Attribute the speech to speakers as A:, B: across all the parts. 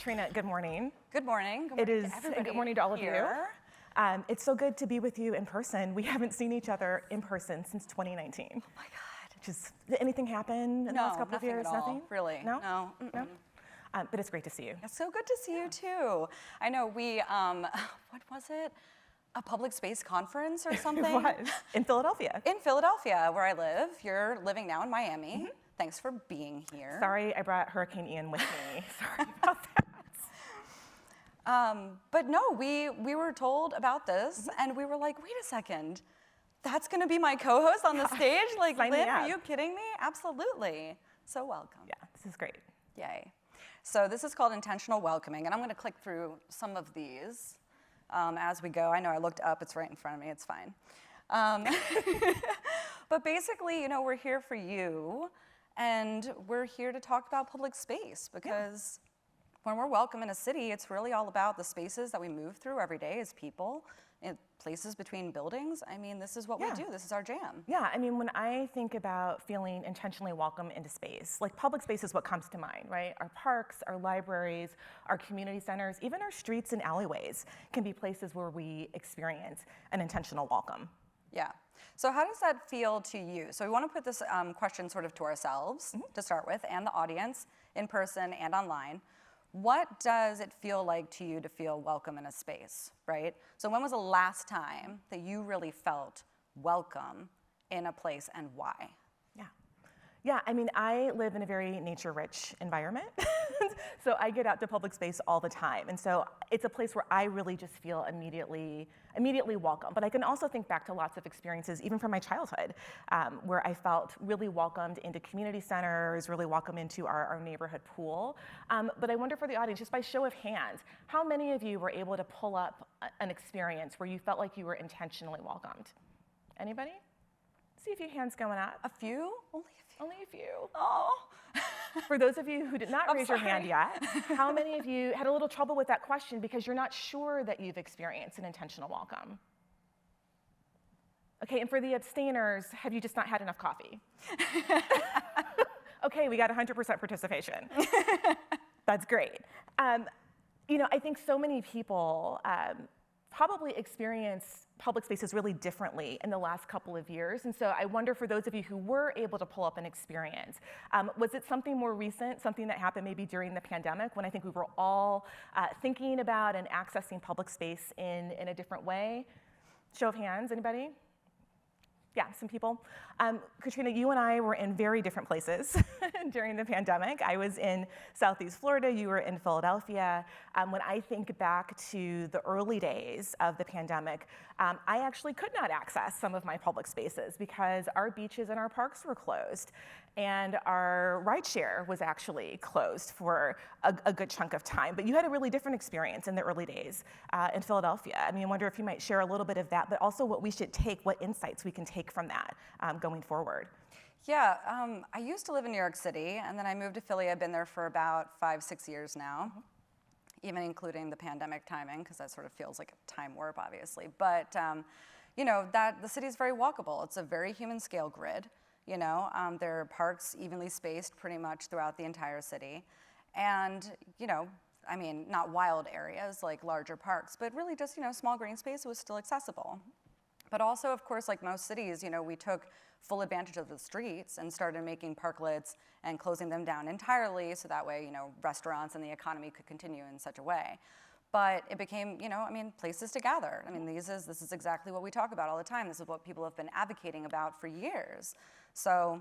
A: Kartina, good morning.
B: Good morning.
A: It is, and good morning to all of you. It's so good to be with you in person. We haven't seen each other in person since 2019.
B: Oh my God.
A: Just, did anything happen in the last couple of years?
B: At all,
A: nothing?
B: Really?
A: No?
B: No.
A: No? But it's great to see you.
B: It's so good to see you too. I know we, what was it? A public space conference or something?
A: It was, in Philadelphia.
B: In Philadelphia, where I live. You're living now in Miami. Thanks for being here.
A: Sorry, I brought Hurricane Ian with me. Sorry about that.
B: But no, we were told about this, and we were like, wait a second, that's gonna be my co-host on the stage? Like,
A: Sign me
B: Lynn,
A: up.
B: are you kidding me? Absolutely. So welcome.
A: Yeah, this is great.
B: Yay. So this is called intentional welcoming, and I'm gonna click through some of these as we go. I know I looked up, it's right in front of me, it's fine. But basically, you know, we're here for you, and we're here to talk about public space, because when we're welcome in a city, it's really all about the spaces that we move through every day as people, in places between buildings. I mean, this is what we do. This is our jam.
A: Yeah, I mean, when I think about feeling intentionally welcome into space, like public space is what comes to mind, right? Our parks, our libraries, our community centers, even our streets and alleyways can be places where we experience an intentional welcome.
B: Yeah. So how does that feel to you? So we want to put this question sort of to ourselves to start with, and the audience in person and online. What does it feel like to you to feel welcome in a space, right? So when was the last time that you really felt welcome in a place, and why?
A: Yeah, I mean, I live in a very nature-rich environment, so I get out to public space all the time, and so it's a place where I really just feel immediately welcome. But I can also think back to lots of experiences, even from my childhood, where I felt really welcomed into community centers, really welcome into our neighborhood pool. But I wonder for the audience, just by show of hands, how many of you were able to pull up an experience where you felt like you were intentionally welcomed? Anybody? See a few hands going up.
B: A few? Only a few.
A: Only a few.
B: Oh.
A: For those of you who did not raise your hand yet, how many of you had a little trouble with that question because you're not sure that you've experienced an intentional welcome? Okay, and for the abstainers, have you just not had enough coffee? Okay, we got 100% participation. That's great. You know, I think so many people probably experience public spaces really differently in the last couple of years. And so I wonder, for those of you who were able to pull up an experience, was it something more recent, something that happened maybe during the pandemic, when I think we were all thinking about and accessing public space in a different way? Show of hands, anybody? Yeah, some people. Katrina, you and I were in very different places during the pandemic. I was in Southeast Florida, you were in Philadelphia. When I think back to the early days of the pandemic, I actually could not access some of my public spaces because our beaches and our parks were closed, and our rideshare was actually closed for a good chunk of time. But you had a really different experience in the early days in Philadelphia. I mean, I wonder if you might share a little bit of that, but also what we should take, what insights we can take from that going forward.
B: Yeah, I used to live in New York City, and then I moved to Philly. I've been there for about 5-6 years now, even including the pandemic timing, because that sort of feels like a time warp, obviously. But you know, the city is very walkable. It's a very human scale grid. You know, there are parks evenly spaced pretty much throughout the entire city, and you know, I mean, not wild areas like larger parks, but really just, you know, small green space was still accessible. But also, of course, like most cities, you know, we took full advantage of the streets and started making parklets and closing them down entirely, so that way, you know, restaurants and the economy could continue in such a way. But it became, you know, I mean, places to gather. I mean, this is exactly what we talk about all the time. This is what people have been advocating about for years. So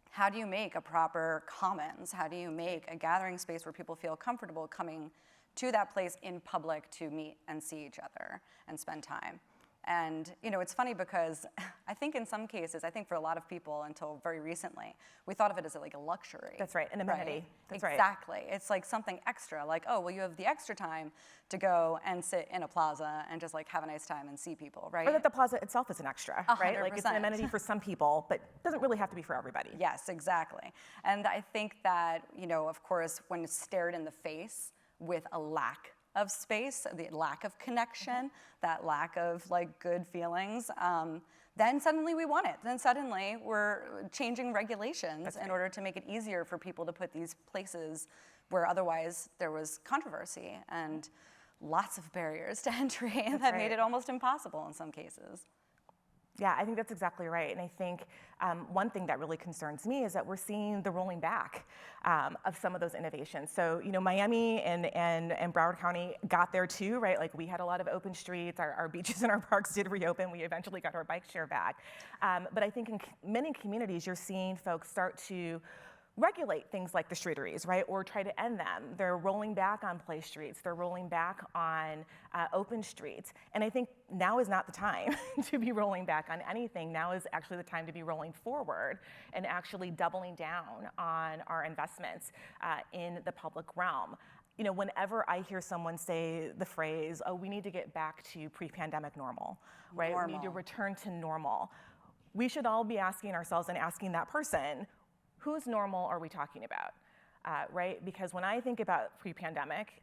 B: how do you make a proper commons? How do you make a gathering space where people feel comfortable coming to that place in public to meet and see each other and spend time? And you know, it's funny because I think in some cases, I think for a lot of people until very recently, we thought of it as like a luxury.
A: That's right, an amenity.
B: Right?
A: That's
B: exactly. Right. It's like something extra, like, oh, well, you have the extra time to go and sit in a plaza and just like have a nice time and see people, right?
A: Or that the plaza itself is an extra,
B: 100%.
A: right? Like it's an amenity for some people, but doesn't really have to be for everybody.
B: Yes, exactly. And I think that, you know, of course, when it's stared in the face with a lack of space, the lack of connection, that lack of like good feelings, then suddenly we want it. Then suddenly we're changing regulations in order to make it easier for people to put these places where otherwise there was controversy and lots of barriers to entry that
A: right.
B: made it almost impossible in some cases.
A: Yeah, I think that's exactly right. And I think one thing that really concerns me is that we're seeing the rolling back of some of those innovations. So, Miami and Broward County got there too, right? Like we had a lot of open streets, our beaches and our parks did reopen. We eventually got our bike share back. But I think in many communities, you're seeing folks start to regulate things like the streeteries, right? Or try to end them. They're rolling back on play streets. They're rolling back on open streets. And I think now is not the time to be rolling back on anything. Now is actually the time to be rolling forward and actually doubling down on our investments in the public realm. Whenever I hear someone say the phrase, oh, we need to get back to pre-pandemic normal, right?
B: Normal.
A: We need to return to normal. We should all be asking ourselves and asking that person, whose normal are we talking about, right? Because when I think about pre-pandemic,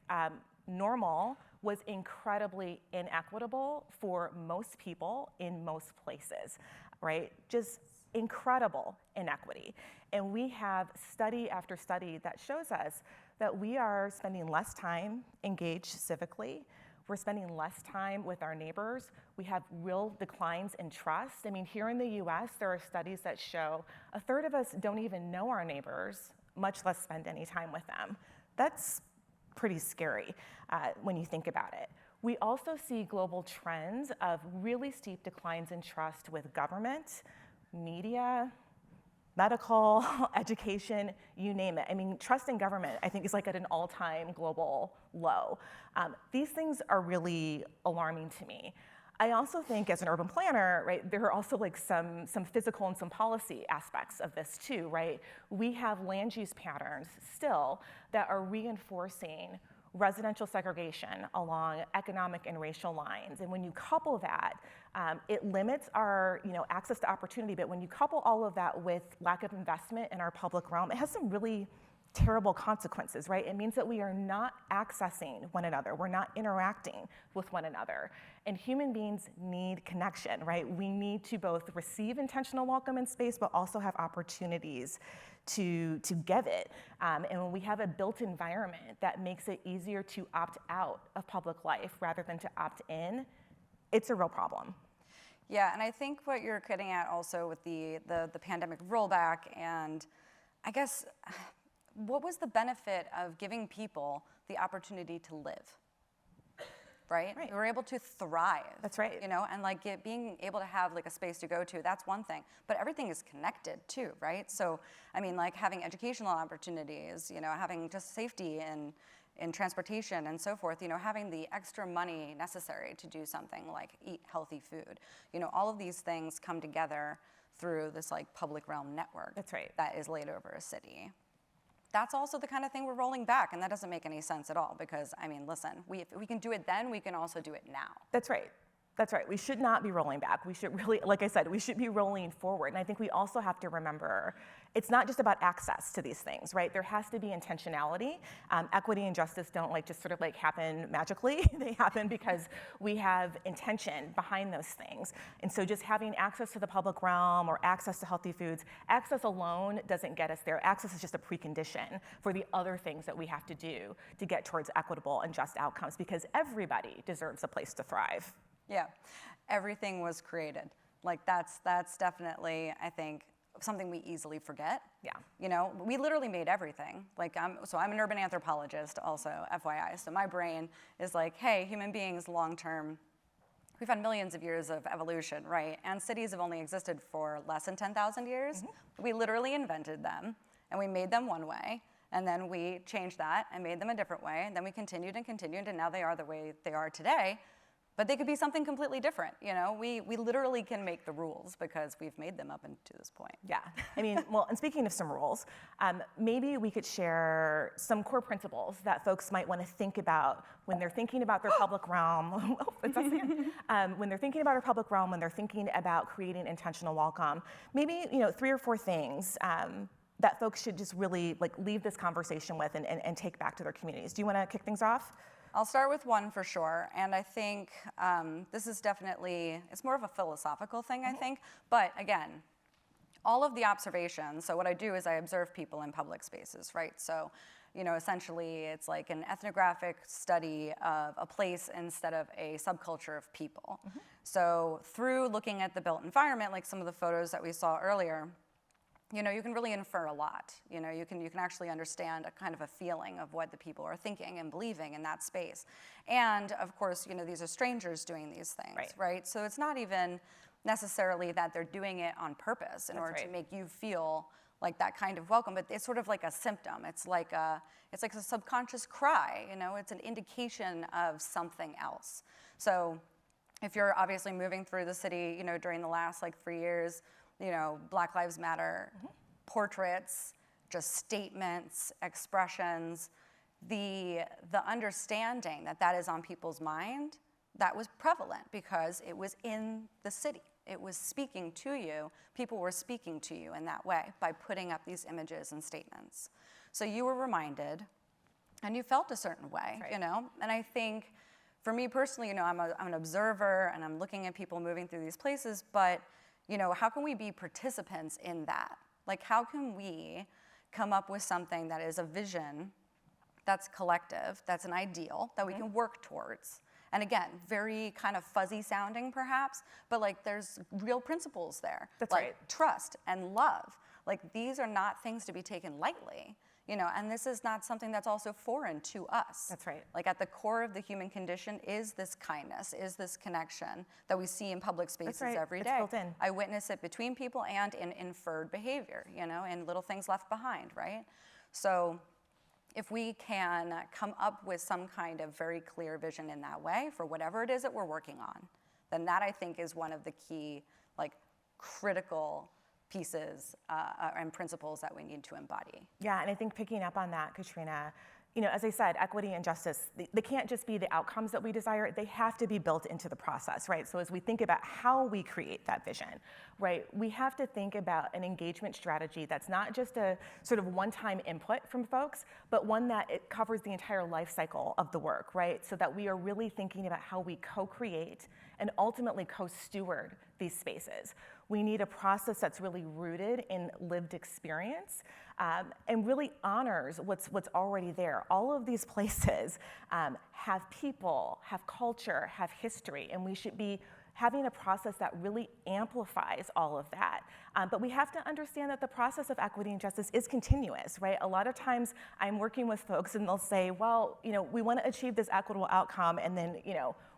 A: normal was incredibly inequitable for most people in most places, right? Just incredible inequity. And we have study after study that shows us that we are spending less time engaged civically. We're spending less time with our neighbors. We have real declines in trust. I mean, here in the US, there are studies that show a third of us don't even know our neighbors, much less spend any time with them. That's pretty scary when you think about it. We also see global trends of really steep declines in trust with government, media, medical, education, you name it. I mean, trust in government, I think, is like at an all-time global low. These things are really alarming to me. I also think as an urban planner, right, there are also like some physical and some policy aspects of this too, right? We have land use patterns still that are reinforcing residential segregation along economic and racial lines. And when you couple that, it limits our access to opportunity, but when you couple all of that with lack of investment in our public realm, it has some really terrible consequences, right? It means that we are not accessing one another. We're not interacting with one another. And human beings need connection, right? We need to both receive intentional welcome in space, but also have opportunities to give it. And when we have a built environment that makes it easier to opt out of public life rather than to opt in, it's a real problem.
B: Yeah, and I think what you're getting at also with the pandemic rollback, and I guess, what was the benefit of giving people the opportunity to live? Right? We were able to thrive.
A: That's right.
B: And like being able to have like a space to go to, that's one thing. But everything is connected too, right? So, I mean, like having educational opportunities, having just safety in transportation and so forth, having the extra money necessary to do something like eat healthy food. All of these things come together through this like public realm network.
A: That's right.
B: That is laid over a city. That's also the kind of thing we're rolling back, and that doesn't make any sense at all because, I mean, listen, if we can do it then, we can also do it now.
A: That's right. That's right. We should not be rolling back. We should really, like I said, we should be rolling forward. And I think we also have to remember it's not just about access to these things, right? There has to be intentionality. Equity and justice don't just sort of happen magically. They happen because we have intention behind those things. And so just having access to the public realm or access to healthy foods, access alone doesn't get us there. Access is just a precondition for the other things that we have to do to get towards equitable and just outcomes because everybody deserves a place to thrive.
B: Yeah, everything was created. That's definitely, I think, something we easily forget.
A: Yeah.
B: We literally made everything. I'm an urban anthropologist also, FYI. So my brain is like, hey, human beings long-term, we've had millions of years of evolution, right? And cities have only existed for less than 10,000 years. Mm-hmm. We literally invented them and we made them one way. And then we changed that and made them a different way. And then we continued and continued and now they are the way they are today. But they could be something completely different, We literally can make the rules because we've made them up to this point.
A: Yeah, I mean, well, and speaking of some rules, maybe we could share some core principles that folks might want to think about when they're thinking about their public realm. When they're thinking about our public realm, when they're thinking about creating intentional welcome. Maybe 3 or 4 things that folks should just really leave this conversation with and take back to their communities. Do you want to kick things off?
B: I'll start with one for sure, and I think this is definitely, it's more of a philosophical thing, I think, but again, all of the observations, so what I do is I observe people in public spaces, right? So essentially it's like an ethnographic study of a place instead of a subculture of people. So through looking at the built environment, like some of the photos that we saw earlier, you can really infer a lot. You can actually understand a kind of a feeling of what the people are thinking and believing in that space. And of course, these are strangers doing these things, right? So it's not even necessarily that they're doing it on purpose in order to make you feel like that kind of welcome, but it's sort of like a symptom. It's like a subconscious cry, it's an indication of something else. So if you're obviously moving through the city, during the last 3 years, Black Lives Matter, portraits, just statements, expressions, the understanding that is on people's mind, that was prevalent because it was in the city. It was speaking to you. People were speaking to you in that way by putting up these images and statements. So you were reminded, and you felt a certain way, And I think, for me personally, I'm an observer, and I'm looking at people moving through these places. But how can we be participants in that? How can we come up with something that is a vision, that's collective, that's an ideal that we can work towards? And again, very kind of fuzzy sounding perhaps, but there's real principles there.
A: That's right.
B: Trust and love. These are not things to be taken lightly, and this is not something that's also foreign to us.
A: That's right.
B: At the core of the human condition is this kindness, is this connection that we see in public spaces every day.
A: It's built in.
B: I witness it between people and in inferred behavior, in little things left behind, right? So if we can come up with some kind of very clear vision in that way for whatever it is that we're working on, then that I think is one of the key, critical pieces and principles that we need to embody.
A: Yeah, and I think picking up on that, Katrina, as I said, equity and justice, they can't just be the outcomes that we desire, they have to be built into the process, right? So as we think about how we create that vision, right, we have to think about an engagement strategy that's not just a sort of one-time input from folks, but one that it covers the entire life cycle of the work, right? So that we are really thinking about how we co-create and ultimately co-steward these spaces. We need a process that's really rooted in lived experience and really honors what's already there. All of these places have people, have culture, have history, and we should be having a process that really amplifies all of that. But we have to understand that the process of equity and justice is continuous, right? A lot of times I'm working with folks and they'll say, well, we want to achieve this equitable outcome and then,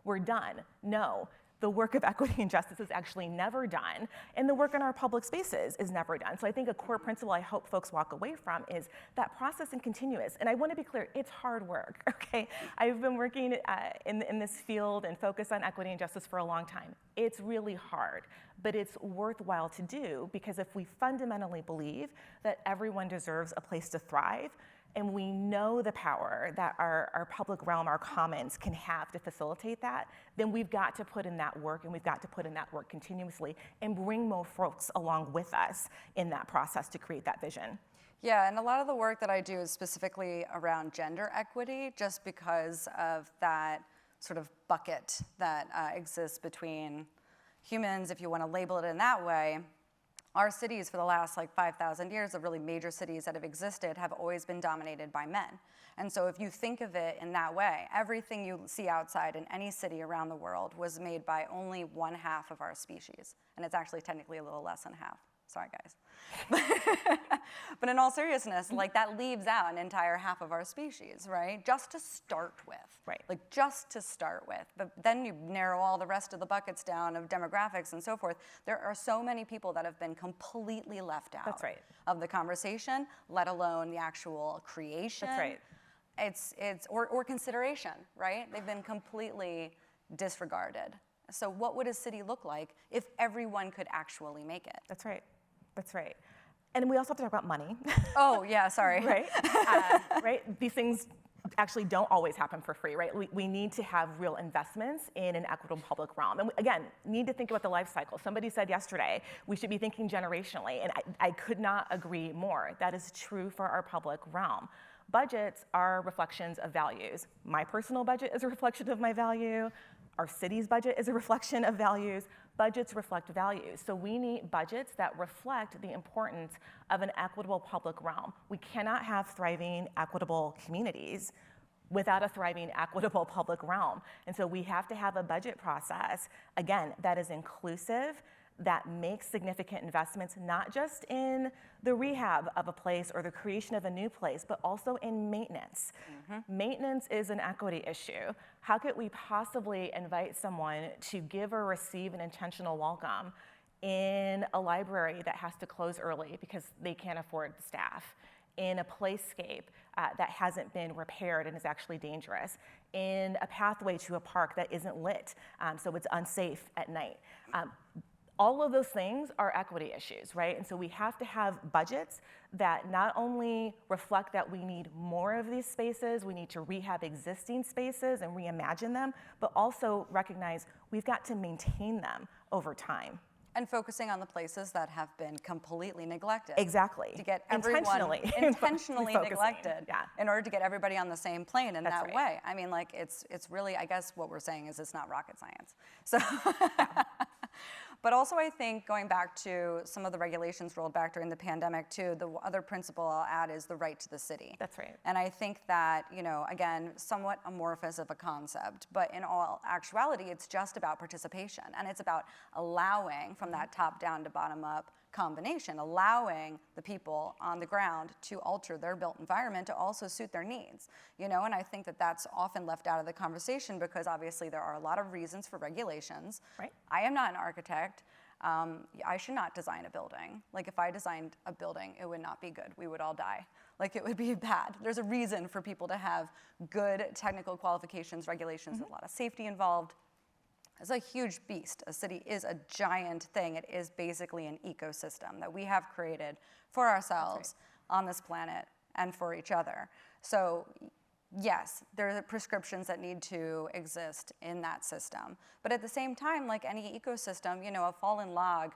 A: we're done. No. The work of equity and justice is actually never done, and the work in our public spaces is never done. So I think a core principle I hope folks walk away from is that process and continuous. And I want to be clear, it's hard work, okay? I've been working in this field and focused on equity and justice for a long time. It's really hard, but it's worthwhile to do because if we fundamentally believe that everyone deserves a place to thrive, and we know the power that our public realm, our commons, can have to facilitate that, then we've got to put in that work, and we've got to put in that work continuously and bring more folks along with us in that process to create that vision.
B: Yeah, and a lot of the work that I do is specifically around gender equity, just because of that sort of bucket that exists between humans, if you want to label it in that way. Our cities for the last 5,000 years, the really major cities that have existed, have always been dominated by men. And so if you think of it in that way, everything you see outside in any city around the world was made by only 1/2 of our species. And it's actually technically a little less than half. Sorry, guys. But in all seriousness, that leaves out an entire half of our species, right? Just to start with.
A: Right.
B: Just to start with. But then you narrow all the rest of the buckets down of demographics and so forth. There are so many people that have been completely left out of the conversation, let alone the actual creation.
A: That's right.
B: Or consideration, right? They've been completely disregarded. So what would a city look like if everyone could actually make it?
A: That's right. That's right. And we also have to talk about money.
B: Oh, yeah, sorry.
A: Right? Right? These things actually don't always happen for free, right? We need to have real investments in an equitable public realm. And we, again, need to think about the life cycle. Somebody said yesterday, we should be thinking generationally, and I could not agree more. That is true for our public realm. Budgets are reflections of values. My personal budget is a reflection of my value. Our city's budget is a reflection of values. budgets reflect values. So we need budgets that reflect the importance of an equitable public realm. We cannot have thriving, equitable communities without a thriving, equitable public realm. And so we have to have a budget process, again, that is inclusive, that makes significant investments, not just in the rehab of a place or the creation of a new place, but also in maintenance. Maintenance is an equity issue. How could we possibly invite someone to give or receive an intentional welcome in a library that has to close early because they can't afford the staff, in a playscape that hasn't been repaired and is actually dangerous, in a pathway to a park that isn't lit, so it's unsafe at night? All of those things are equity issues, right? And so we have to have budgets that not only reflect that we need more of these spaces, we need to rehab existing spaces and reimagine them, but also recognize we've got to maintain them over time.
B: And focusing on the places that have been completely neglected.
A: Exactly.
B: To get everyone intentionally neglected,
A: yeah,
B: in order to get everybody on the same plane in
A: That's
B: that
A: right.
B: way. I mean, like, it's really, I guess what we're saying is it's not rocket science. So, but also I think going back to some of the regulations rolled back during the pandemic too, the other principle I'll add is the right to the city.
A: That's right.
B: And I think that, you know, again, somewhat amorphous of a concept, but in all actuality, it's just about participation. And it's about allowing, from that top down to bottom up combination, allowing the people on the ground to alter their built environment to also suit their needs. You know, and I think that that's often left out of the conversation because obviously there are a lot of reasons for regulations.
A: Right.
B: I am not an architect. I should not design a building. Like, if I designed a building, it would not be good. We would all die. Like, it would be bad. There's a reason for people to have good technical qualifications, regulations, a lot of safety involved. It's a huge beast. A city is a giant thing. It is basically an ecosystem that we have created for ourselves on this planet and for each other. So yes, there are prescriptions that need to exist in that system. But at the same time, like any ecosystem, you know, a fallen log,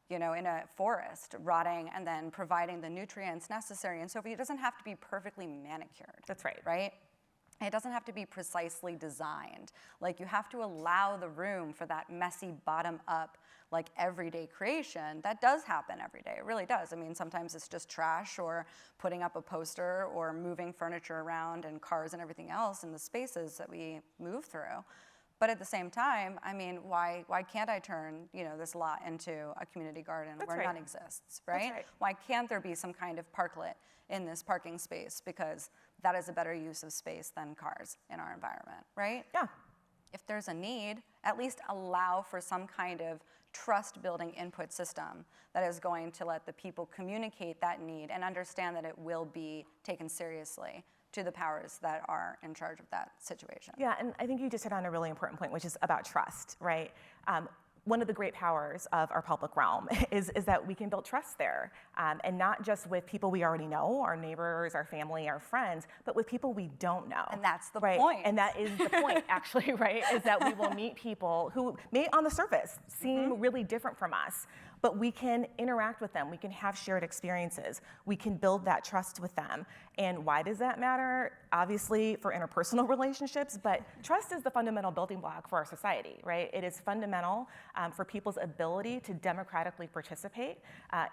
B: you know, in a forest, rotting and then providing the nutrients necessary and so forth, it doesn't have to be perfectly manicured.
A: That's right.
B: Right? It doesn't have to be precisely designed. Like, you have to allow the room for that messy bottom-up, like, everyday creation. That does happen every day. It really does. I mean, sometimes it's just trash or putting up a poster or moving furniture around and cars and everything else in the spaces that we move through. But at the same time, I mean, why can't I turn, you know, this lot into a community garden where none exists, right?
A: That's right.
B: Why can't there be some kind of parklet in this parking space? Because that is a better use of space than cars in our environment, right?
A: Yeah.
B: If there's a need, at least allow for some kind of trust-building input system that is going to let the people communicate that need and understand that it will be taken seriously to the powers that are in charge of that situation.
A: Yeah, and I think you just hit on a really important point, which is about trust, right? One of the great powers of our public realm is that we can build trust there, and not just with people we already know, our neighbors, our family, our friends, but with people we don't know.
B: And that's the
A: right?
B: point.
A: And that is the point, actually, right? Is that we will meet people who may, on the surface, seem really different from us, but we can interact with them. We can have shared experiences. We can build that trust with them. And why does that matter? Obviously, for interpersonal relationships, but trust is the fundamental building block for our society, right? It is fundamental for people's ability to democratically participate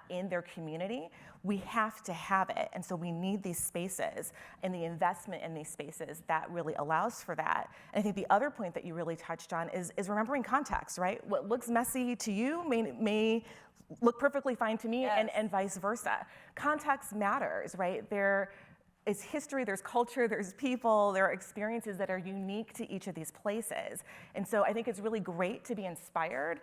A: in their community. We have to have it, and so we need these spaces and the investment in these spaces that really allows for that. And I think the other point that you really touched on is remembering context, right? What looks messy to you may look perfectly fine to me, and vice versa. Context matters, right? There is history, there's culture, there's people, there are experiences that are unique to each of these places. And so I think it's really great to be inspired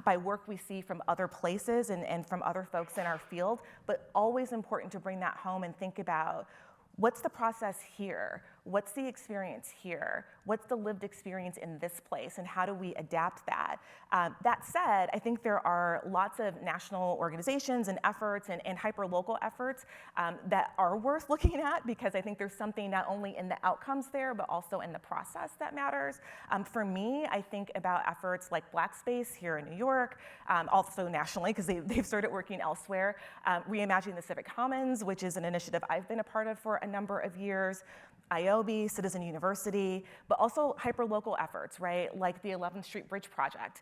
A: by work we see from other places and from other folks in our field, but always important to bring that home and think about, what's the process here? What's the experience here? What's the lived experience in this place? And how do we adapt that? That said, I think there are lots of national organizations and efforts and hyper-local efforts that are worth looking at, because I think there's something not only in the outcomes there, but also in the process that matters. For me, I think about efforts like Black Space here in New York, also nationally, because they've started working elsewhere. Reimagining the Civic Commons, which is an initiative I've been a part of for a number of years. IOB, Citizen University, but also hyperlocal efforts, right? Like the 11th Street Bridge Project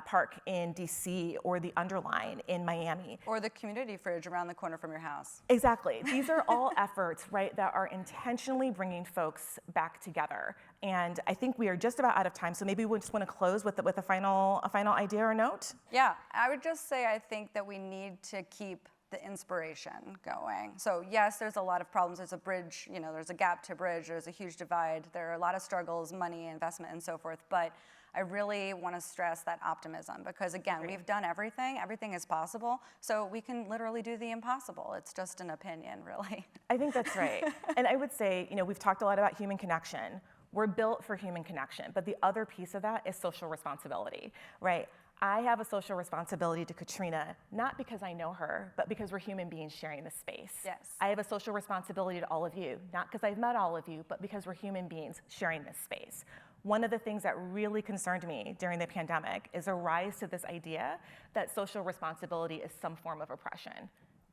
A: Park in DC, or the Underline in Miami.
B: Or the community fridge around the corner from your house.
A: Exactly. These are all efforts, right, that are intentionally bringing folks back together. And I think we are just about out of time, so maybe we just want to close with a final idea or note.
B: Yeah, I would just say I think that we need to keep the inspiration going. So yes, there's a lot of problems. There's a bridge, there's a gap to bridge. There's a huge divide. There are a lot of struggles, money, investment, and so forth. But I really want to stress that optimism because, again, we've done everything. Everything is possible. So we can literally do the impossible. It's just an opinion, really.
A: I think that's right. And I would say, we've talked a lot about human connection. We're built for human connection. But the other piece of that is social responsibility, right? I have a social responsibility to Kartina, not because I know her, but because we're human beings sharing this space.
B: Yes.
A: I have a social responsibility to all of you, not because I've met all of you, but because we're human beings sharing this space. One of the things that really concerned me during the pandemic is a rise to this idea that social responsibility is some form of oppression.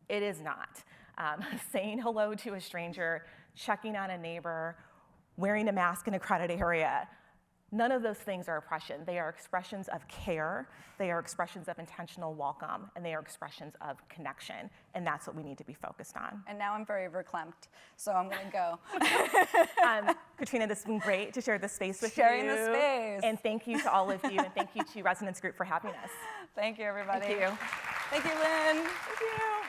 A: It is not. Saying hello to a stranger, checking on a neighbor, wearing a mask in a crowded area, none of those things are oppression. They are expressions of care, they are expressions of intentional welcome, and they are expressions of connection. And that's what we need to be focused on.
B: And now I'm very verklempt, so I'm gonna go.
A: Kartina, this has been great to share this space with
B: Sharing
A: you.
B: the space.
A: And thank you to all of you, and thank you to Resonance Group for having us.
B: Thank you, everybody.
A: Thank you.
B: Thank you, Lynn.
A: Thank you.